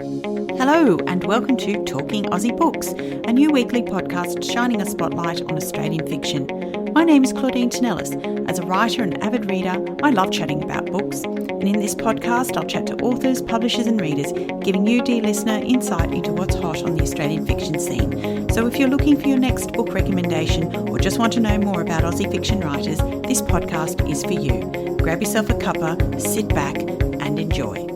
Hello and welcome to Talking Aussie Books, a new weekly podcast shining a spotlight on Australian fiction. My name is Kayte Nunn. As a writer and avid reader, I love chatting about books. And in this podcast, I'll chat to authors, publishers and readers, giving you, dear listener, insight into what's hot on the Australian fiction scene. So if you're looking for your next book recommendation or just want to know more about Aussie fiction writers, this podcast is for you. Grab yourself a cuppa, sit back and enjoy.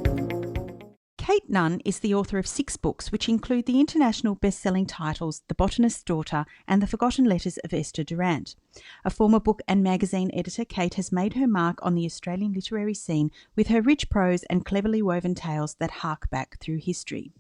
Kayte Nunn is the author of 6 books, which include the international best-selling titles The Botanist's Daughter and The Forgotten Letters of Esther Durrant. A former book and magazine editor, Kayte has made her mark on the Australian literary scene with her rich prose and cleverly woven tales that hark back through history.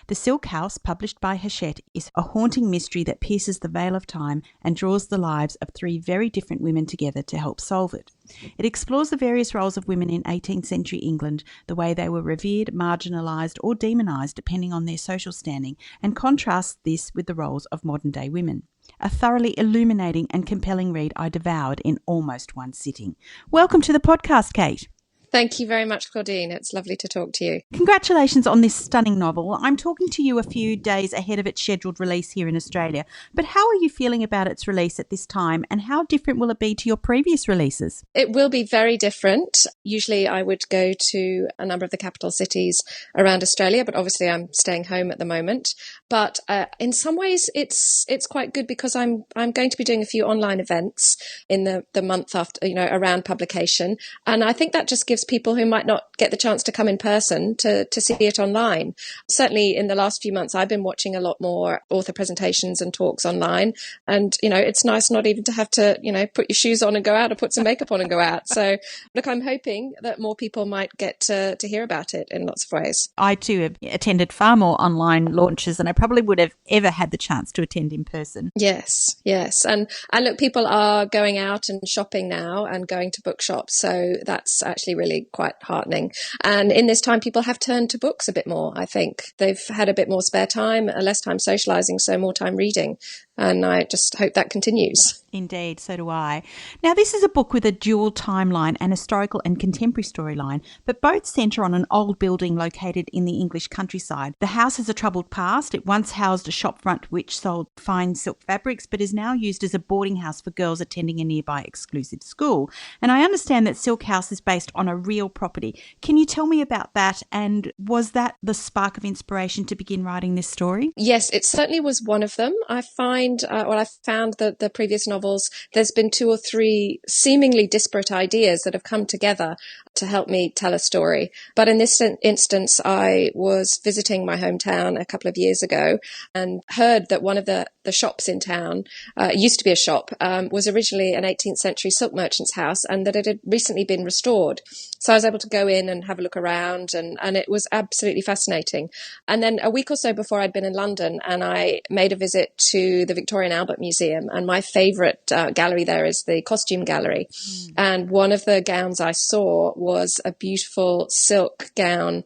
The Silk House, published by Hachette, is a haunting mystery that pierces the veil of time and draws the lives of 3 very different women together to help solve it. It explores the various roles of women in 18th century England, the way they were revered, marginalised or demonised depending on their social standing, and contrasts this with the roles of modern-day women. A thoroughly illuminating and compelling read I devoured in almost one sitting. Welcome to the podcast, Kayte. Thank you very much, Claudine. It's lovely to talk to you. Congratulations on this stunning novel. I'm talking to you a few days ahead of its scheduled release here in Australia, but how are you feeling about its release at this time and how different will it be to your previous releases? It will be very different. Usually I would go to a number of the capital cities around Australia, but obviously I'm staying home at the moment. But in some ways it's quite good because I'm going to be doing a few online events in the month after, around publication. And I think that just gives people who might not get the chance to come in person to see it online. Certainly in the last few months, I've been watching a lot more author presentations and talks online. And, it's nice not even to have to, put your shoes on and go out or put some makeup on and go out. So look, I'm hoping that more people might get to hear about it in lots of ways. I too have attended far more online launches than I probably would have ever had the chance to attend in person. Yes. And look, people are going out and shopping now and going to bookshops. So that's actually really quite heartening. And in this time, people have turned to books a bit more, I think. They've had a bit more spare time, less time socialising, so more time reading. And I just hope that continues. Indeed, so do I. Now, this is a book with a dual timeline, an historical and contemporary storyline, but both centre on an old building located in the English countryside. The house has a troubled past. It once housed a shopfront which sold fine silk fabrics, but is now used as a boarding house for girls attending a nearby exclusive school. And I understand that Silk House is based on a real property. Can you tell me about that? And was that the spark of inspiration to begin writing this story? Yes, it certainly was one of them. I found that the previous novels, there's been 2 or 3 seemingly disparate ideas that have come together to help me tell a story. But in this instance, I was visiting my hometown a couple of years ago and heard that one of the shops in town, used to be a shop, was originally an 18th century silk merchant's house and that it had recently been restored. So I was able to go in and have a look around and it was absolutely fascinating. And then a week or so before I'd been in London and I made a visit to the Victoria and Albert Museum, and my favourite gallery there is the costume gallery. And one of the gowns I saw was a beautiful silk gown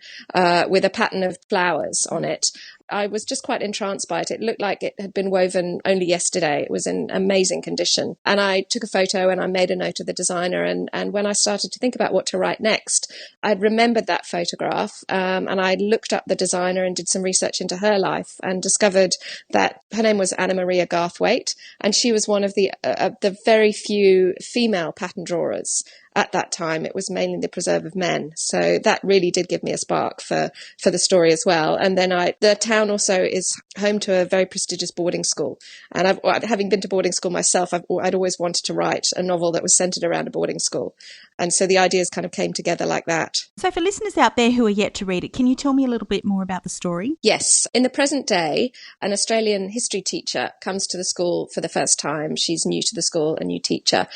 with a pattern of flowers on it. I was just quite entranced by it. It looked like it had been woven only yesterday. It was in amazing condition. And I took a photo and I made a note of the designer. And when I started to think about what to write next, I'd remembered that photograph and I looked up the designer and did some research into her life and discovered that her name was Anna Maria Garthwaite. And she was one of the very few female pattern drawers. At that time, it was mainly the preserve of men. So that really did give me a spark for the story as well. And then the town also is home to a very prestigious boarding school. And having been to boarding school myself, I'd always wanted to write a novel that was centered around a boarding school. And so the ideas kind of came together like that. So for listeners out there who are yet to read it, can you tell me a little bit more about the story? Yes. In the present day, an Australian history teacher comes to the school for the first time. She's new to the school, a new teacher,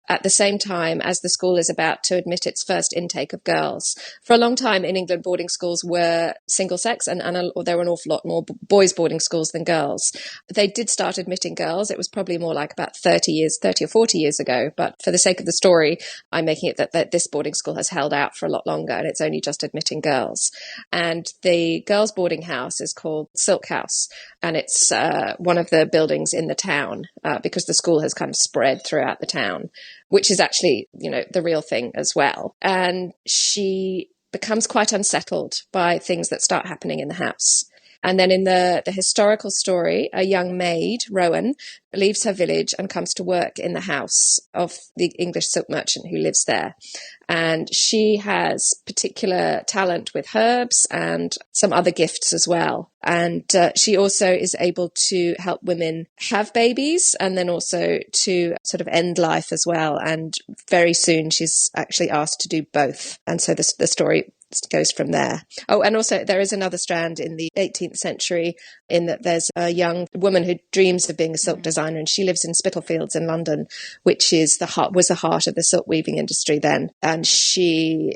at the same time as the school is about to admit its first intake of girls. For a long time in England, boarding schools were single sex and there were an awful lot more boys' boarding schools than girls. They did start admitting girls. It was probably more like about 30 or 40 years ago. But for the sake of the story, I'm making it that this boarding school has held out for a lot longer and it's only just admitting girls. And the girls' boarding house is called Silk House. And it's one of the buildings in the town because the school has kind of spread throughout the town, which is actually, the real thing as well. And she becomes quite unsettled by things that start happening in the house. And then in the historical story, a young maid, Rowan, leaves her village and comes to work in the house of the English silk merchant who lives there. And she has particular talent with herbs and some other gifts as well. And she also is able to help women have babies and then also to sort of end life as well. And very soon she's actually asked to do both. And so the story goes from there. Oh, and also there is another strand in the 18th century in that there's a young woman who dreams of being a silk designer, and she lives in Spitalfields in London, which is was the heart of the silk weaving industry then. And she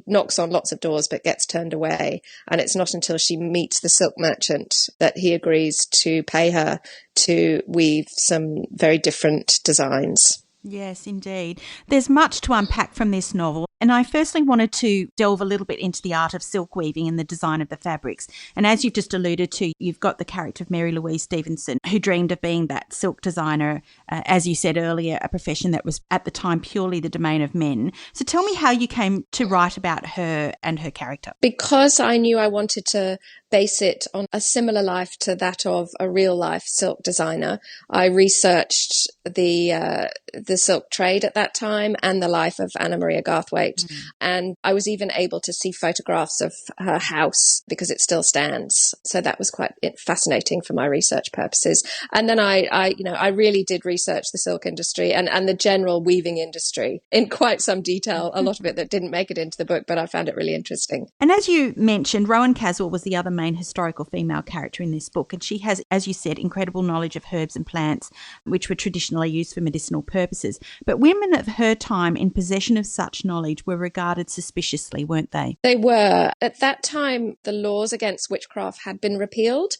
knocks on lots of doors but gets turned away. And it's not until she meets the silk merchant that he agrees to pay her to weave some very different designs. Yes, indeed. There's much to unpack from this novel. And I firstly wanted to delve a little bit into the art of silk weaving and the design of the fabrics. And as you've just alluded to, you've got the character of Mary Louise Stevenson, who dreamed of being that silk designer, as you said earlier, a profession that was at the time purely the domain of men. So tell me how you came to write about her and her character. Because I knew I wanted to base it on a similar life to that of a real life silk designer, I researched the silk trade at that time and the life of Anna Maria Garthwaite. And I was even able to see photographs of her house because it still stands. So that was quite fascinating for my research purposes. And then I really did research the silk industry and the general weaving industry in quite some detail, a lot of it that didn't make it into the book, but I found it really interesting. And as you mentioned, Rowan Caswell was the other main historical female character in this book. And she has, as you said, incredible knowledge of herbs and plants, which were traditionally used for medicinal purposes. But women of her time in possession of such knowledge were regarded suspiciously, weren't they? They were. At that time, the laws against witchcraft had been repealed,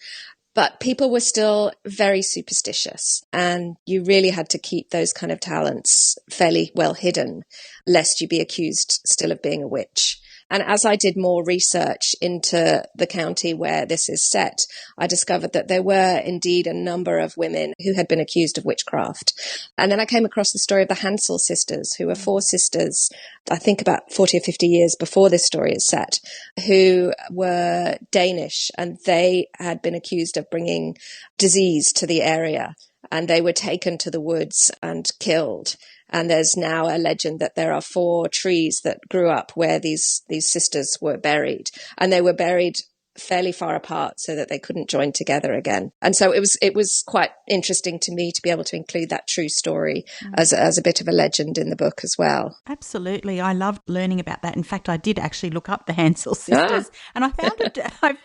but people were still very superstitious, and you really had to keep those kind of talents fairly well hidden, lest you be accused still of being a witch. And as I did more research into the county where this is set, I discovered that there were indeed a number of women who had been accused of witchcraft. And then I came across the story of the Hansel sisters, who were 4 sisters, I think about 40 or 50 years before this story is set, who were Danish, and they had been accused of bringing disease to the area. And they were taken to the woods and killed. And there's now a legend that there are 4 trees that grew up where these sisters were buried. And they were buried fairly far apart so that they couldn't join together again. And so it was quite interesting to me to be able to include that true story as a bit of a legend in the book as well. Absolutely. I loved learning about that. In fact, I did actually look up the Hansel sisters and I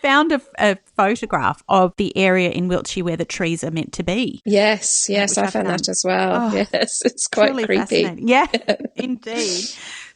found a photograph of the area in Wiltshire where the trees are meant to be. Yes, I found that as well. Oh, yes, it's quite creepy. Yeah, indeed.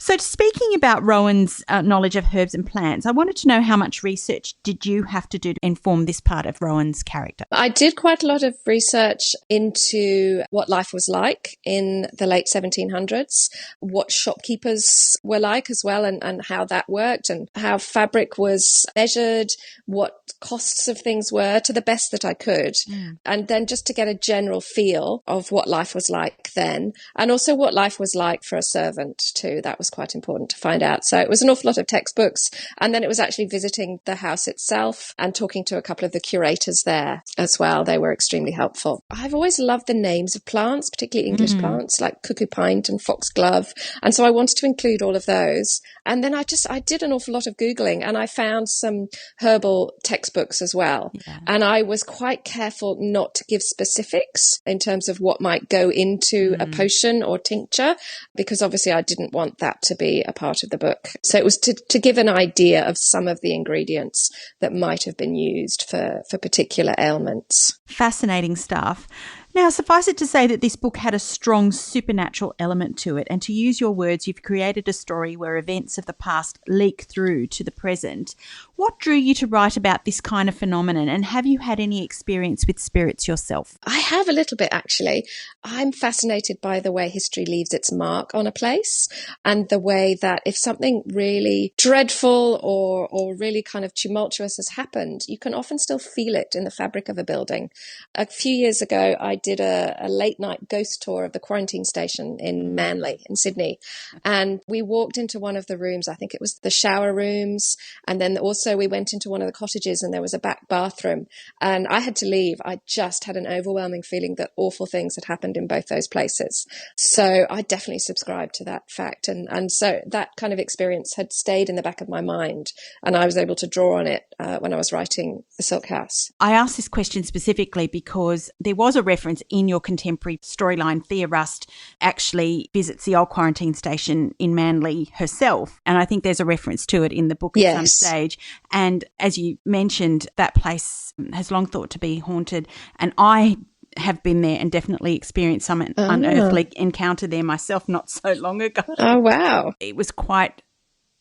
So speaking about Rowan's knowledge of herbs and plants, I wanted to know how much research did you have to do to inform this part of Rowan's character? I did quite a lot of research into what life was like in the late 1700s, what shopkeepers were like as well, and how that worked, and how fabric was measured, what costs of things were, to the best that I could. And then just to get a general feel of what life was like then, and also what life was like for a servant too. That was quite important to find out. So it was an awful lot of textbooks, and then it was actually visiting the house itself and talking to a couple of the curators there as well. They were extremely helpful. I've always loved the names of plants, particularly English plants like cuckoo pint and foxglove, and so I wanted to include all of those. And then I did an awful lot of Googling, and I found some herbal textbooks as well. And I was quite careful not to give specifics in terms of what might go into a potion or tincture, because obviously I didn't want that to be a part of the book. So it was to give an idea of some of the ingredients that might have been used for particular ailments. Fascinating stuff. Now, suffice it to say that this book had a strong supernatural element to it, and to use your words, you've created a story where events of the past leak through to the present. What drew you to write about this kind of phenomenon, and have you had any experience with spirits yourself? I have a little bit, actually. I'm fascinated by the way history leaves its mark on a place, and the way that if something really dreadful or really kind of tumultuous has happened, you can often still feel it in the fabric of a building. A few years ago, I did a late night ghost tour of the quarantine station in Manly, in Sydney. And we walked into one of the rooms, I think it was the shower rooms. And then also we went into one of the cottages and there was a back bathroom. And I had to leave. I just had an overwhelming feeling that awful things had happened in both those places. So I definitely subscribed to that fact. And so that kind of experience had stayed in the back of my mind. And I was able to draw on it when I was writing The Silk House. I asked this question specifically because there was a reference in your contemporary storyline. Thea Rust actually visits the old quarantine station in Manly herself, and I think there's a reference to it in the book at some stage. And as you mentioned, that place has long thought to be haunted, and I have been there and definitely experienced some unearthly encounter there myself not so long ago. Oh, wow. It was quite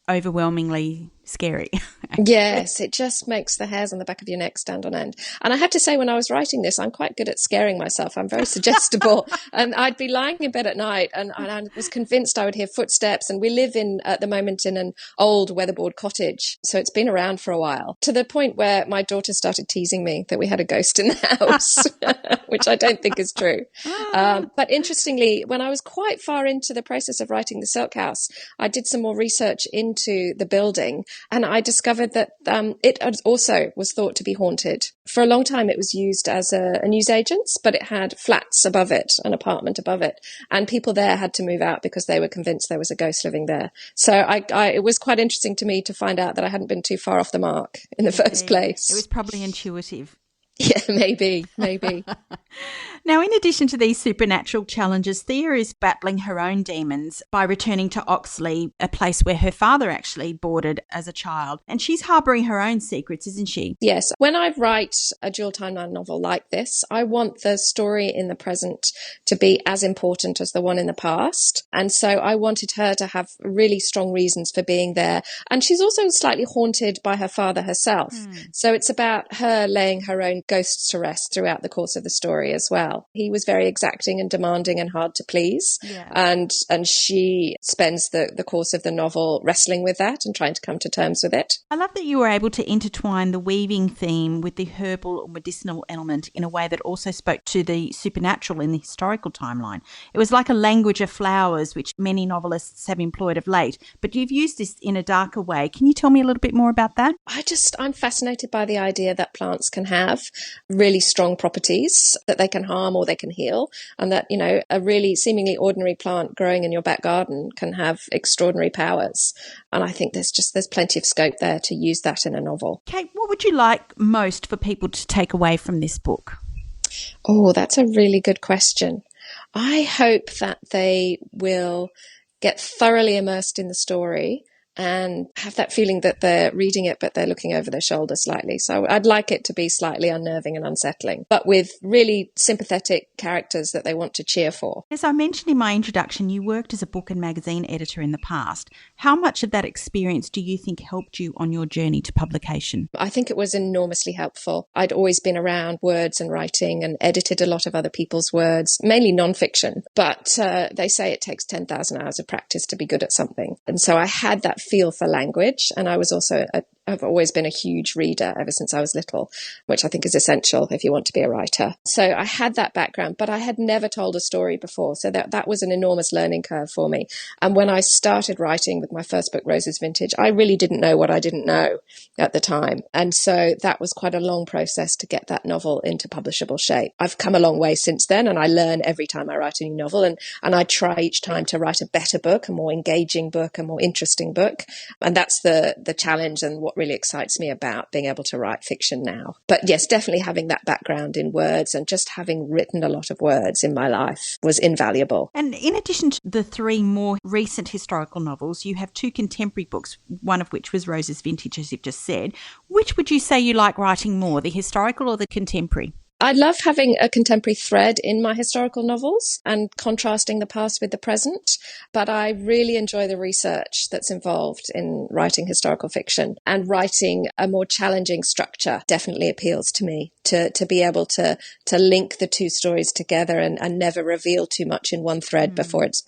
overwhelmingly scary. Yes, it just makes the hairs on the back of your neck stand on end. And I have to say, when I was writing this, I'm quite good at scaring myself. I'm very suggestible. And I'd be lying in bed at night and I was convinced I would hear footsteps. And we live at the moment in an old weatherboard cottage. So it's been around for a while, to the point where my daughter started teasing me that we had a ghost in the house, which I don't think is true. But interestingly, when I was quite far into the process of writing The Silk House, I did some more research into the building. And I discovered that it also was thought to be haunted. For a long time, it was used as a newsagent's, but it had flats above it, an apartment above it. And people there had to move out because they were convinced there was a ghost living there. So it was quite interesting to me to find out that I hadn't been too far off the mark in the first place. It was probably intuitive. Yeah, maybe. Now, in addition to these supernatural challenges, Thea is battling her own demons by returning to Oxley, a place where her father actually boarded as a child. And she's harbouring her own secrets, isn't she? Yes. When I write a dual timeline novel like this, I want the story in the present to be as important as the one in the past. And so I wanted her to have really strong reasons for being there. And she's also slightly haunted by her father herself. So it's about her laying her own ghosts to rest throughout the course of the story as well. He was very exacting and demanding and hard to please. Yeah. And she spends the course of the novel wrestling with that and trying to come to terms with it. I love that you were able to intertwine the weaving theme with the herbal or medicinal element in a way that also spoke to the supernatural in the historical timeline. It was like a language of flowers, which many novelists have employed of late, but you've used this in a darker way. Can you tell me a little bit more about that? I'm fascinated by the idea that plants can have really strong properties, that they can harm or they can heal, and that, a really seemingly ordinary plant growing in your back garden can have extraordinary powers. And I think there's plenty of scope there to use that in a novel. Kate, what would you like most for people to take away from this book? Oh, that's a really good question. I hope that they will get thoroughly immersed in the story and have that feeling that they're reading it, but they're looking over their shoulder slightly. So I'd like it to be slightly unnerving and unsettling, but with really sympathetic characters that they want to cheer for. As I mentioned in my introduction, you worked as a book and magazine editor in the past. How much of that experience do you think helped you on your journey to publication? I think it was enormously helpful. I'd always been around words and writing and edited a lot of other people's words, mainly nonfiction. But they say it takes 10,000 hours of practice to be good at something. And so I had that feel for language. And I was also I've always been a huge reader ever since I was little, which I think is essential if you want to be a writer. So I had that background, but I had never told a story before. So that was an enormous learning curve for me. And when I started writing with my first book, Rose's Vintage, I really didn't know what I didn't know at the time. And so that was quite a long process to get that novel into publishable shape. I've come a long way since then, and I learn every time I write a new novel. And I try each time to write a better book, a more engaging book, a more interesting book. And that's the challenge and what really excites me about being able to write fiction now. But yes, definitely having that background in words and just having written a lot of words in my life was invaluable. And in addition to the three more recent historical novels, you have two contemporary books, one of which was Rose's Vintage, as you've just said. Which would you say you like writing more, the historical or the contemporary? I love having a contemporary thread in my historical novels and contrasting the past with the present, but I really enjoy the research that's involved in writing historical fiction, and writing a more challenging structure definitely appeals to me, to be able to link the two stories together and never reveal too much in one thread before it's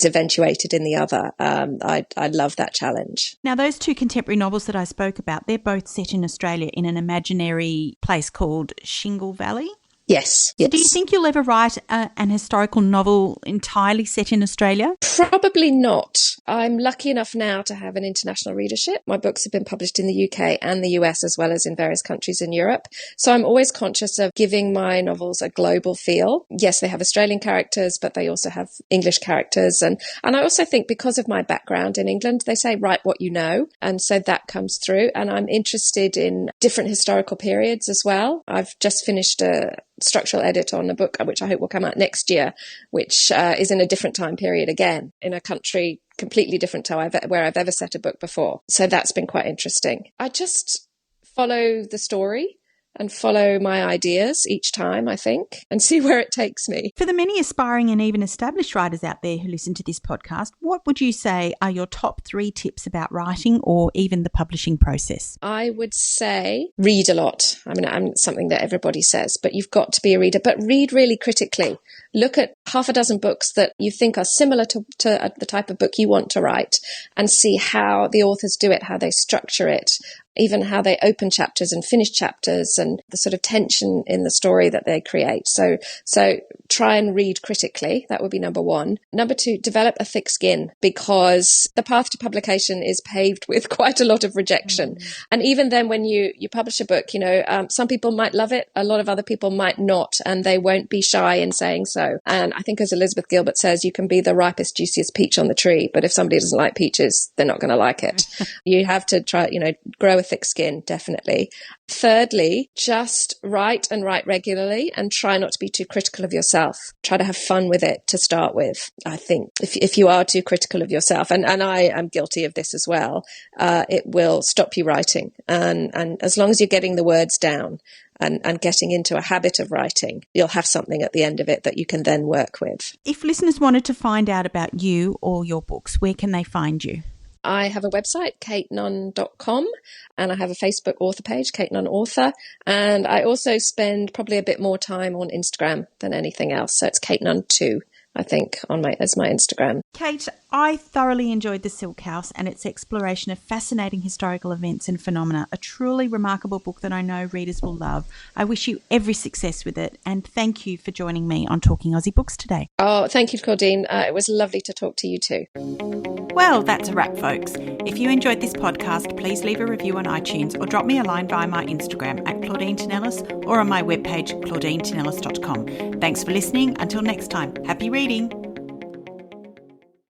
eventuated in the other. I love that challenge. Now, those two contemporary novels that I spoke about, they're both set in Australia in an imaginary place called Shingle Valley. Yes. So do you think you'll ever write an historical novel entirely set in Australia? Probably not. I'm lucky enough now to have an international readership. My books have been published in the UK and the US, as well as in various countries in Europe. So I'm always conscious of giving my novels a global feel. Yes, they have Australian characters, but they also have English characters. And I also think because of my background in England, they say, write what you know. And so that comes through. And I'm interested in different historical periods as well. I've just finished a structural edit on a book, which I hope will come out next year, which is in a different time period again, in a country completely different to where I've ever set a book before. So that's been quite interesting. I just follow the story and follow my ideas each time, I think, and see where it takes me. For the many aspiring and even established writers out there who listen to this podcast, what would you say are your top 3 tips about writing or even the publishing process? I would say read a lot. I mean, I'm something that everybody says, but you've got to be a reader, but read really critically. Look at half a dozen books that you think are similar to the type of book you want to write and see how the authors do it, how they structure it, even how they open chapters and finish chapters and the sort of tension in the story that they create. So try and read critically. That would be number 1. Number 2, develop a thick skin, because the path to publication is paved with quite a lot of rejection. And even then, when you publish a book, some people might love it. A lot of other people might not, and they won't be shy in saying so. And I think, as Elizabeth Gilbert says, you can be the ripest, juiciest peach on the tree, but if somebody doesn't like peaches, they're not going to like it. You have to try, grow a thick skin, definitely. Thirdly, just write and write regularly and try not to be too critical of yourself. Try to have fun with it to start with. I think if you are too critical of yourself, and I am guilty of this as well, it will stop you writing. And as long as you're getting the words down and getting into a habit of writing, you'll have something at the end of it that you can then work with. If listeners wanted to find out about you or your books, where can they find you? I have a website, katenunn.com, and I have a Facebook author page, Kayte Nunn Author. And I also spend probably a bit more time on Instagram than anything else. So it's Kayte Nunn 2, I think, as my Instagram. Kayte, I thoroughly enjoyed The Silk House and its exploration of fascinating historical events and phenomena. A truly remarkable book that I know readers will love. I wish you every success with it, and thank you for joining me on Talking Aussie Books today. Oh, thank you, Claudine. It was lovely to talk to you too. Well, that's a wrap, folks. If you enjoyed this podcast, please leave a review on iTunes or drop me a line via my Instagram at Claudine Tinellis or on my webpage, claudinetинellis.com. Thanks for listening. Until next time, happy reading.